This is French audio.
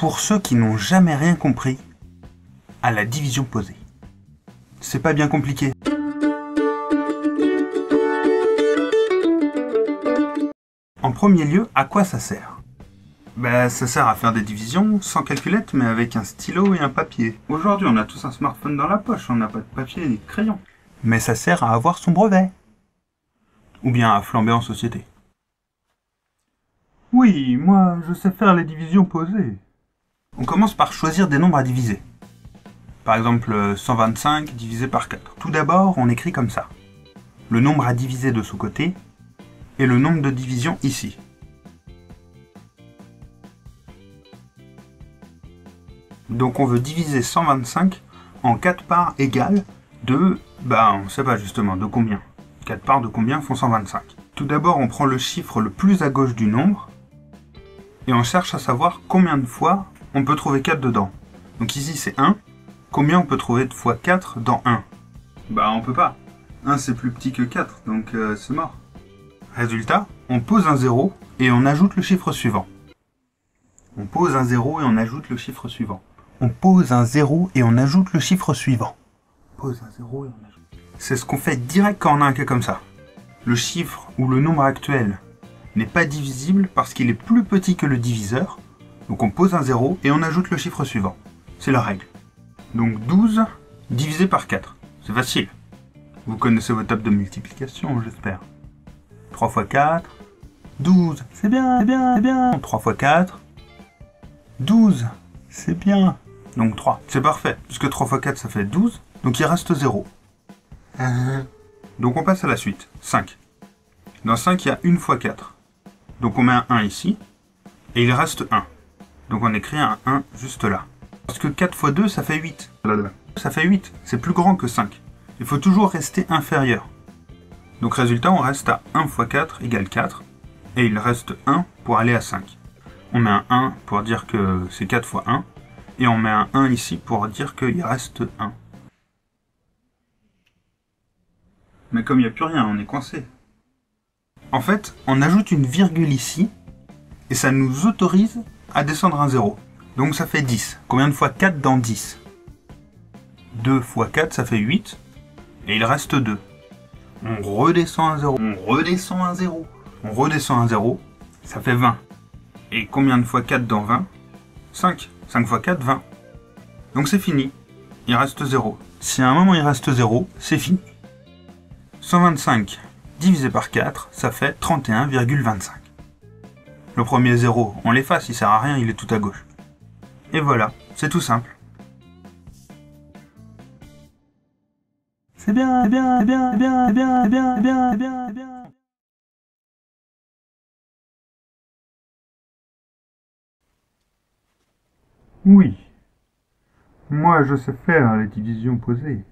Pour ceux qui n'ont jamais rien compris à la division posée. C'est pas bien compliqué. En premier lieu, à quoi ça sert? Ça sert à faire des divisions sans calculette, mais avec un stylo et un papier. Aujourd'hui, on a tous un smartphone dans la poche, on n'a pas de papier ni de crayon. Mais ça sert à avoir son brevet. Ou bien à flamber en société. Oui, moi, je sais faire les divisions posées. On commence par choisir des nombres à diviser. Par exemple, 125 divisé par 4. Tout d'abord, on écrit comme ça. Le nombre à diviser de ce côté, et le nombre de divisions ici. Donc on veut diviser 125 en 4 parts égales de... on sait pas justement, de combien. 4 parts de combien font 125. Tout d'abord, on prend le chiffre le plus à gauche du nombre, et on cherche à savoir combien de fois on peut trouver 4 dedans. Donc ici c'est 1, combien on peut trouver de fois 4 dans 1? On peut pas. 1 c'est plus petit que 4, donc c'est mort. Résultat, on pose un 0 et on ajoute le chiffre suivant. On pose un 0 et on ajoute le chiffre suivant. On pose un 0 et on ajoute le chiffre suivant. Pose un 0 et on ajoute. C'est ce qu'on fait direct quand on a un cas comme ça. Le chiffre ou le nombre actuel n'est pas divisible parce qu'il est plus petit que le diviseur. Donc on pose un 0 et on ajoute le chiffre suivant. C'est la règle. Donc 12 divisé par 4. C'est facile. Vous connaissez vos tables de multiplication, j'espère. 3 fois 4, 12. C'est bien, c'est bien, c'est bien. 3 fois 4, 12. C'est bien. Donc 3. C'est parfait, puisque 3 fois 4, ça fait 12. Donc il reste 0. Donc on passe à la suite. 5. Dans 5, il y a 1 fois 4. Donc on met un 1 ici. Et il reste 1. Donc on écrit un 1 juste là. Parce que 4 fois 2, ça fait 8. Ça fait 8. C'est plus grand que 5. Il faut toujours rester inférieur. Donc résultat, on reste à 1 fois 4 égale 4. Et il reste 1 pour aller à 5. On met un 1 pour dire que c'est 4 fois 1. Et on met un 1 ici pour dire qu'il reste 1. Mais comme il n'y a plus rien, on est coincé. En fait, on ajoute une virgule ici. Et ça nous autorise à descendre un 0. Donc ça fait 10. Combien de fois 4 dans 10? 2 fois 4, ça fait 8. Et il reste 2. On redescend un 0. On redescend un 0. On redescend un 0. Ça fait 20. Et combien de fois 4 dans 20? 5. 5 fois 4, 20. Donc c'est fini. Il reste 0. Si à un moment il reste 0, c'est fini. 125 divisé par 4, ça fait 31,25. Le premier 0, on l'efface, il sert à rien, il est tout à gauche. Et voilà, c'est tout simple. C'est bien, c'est bien, c'est bien, c'est bien, c'est bien, c'est bien, c'est bien, c'est bien, c'est bien. Oui. Moi, je sais faire les divisions posées.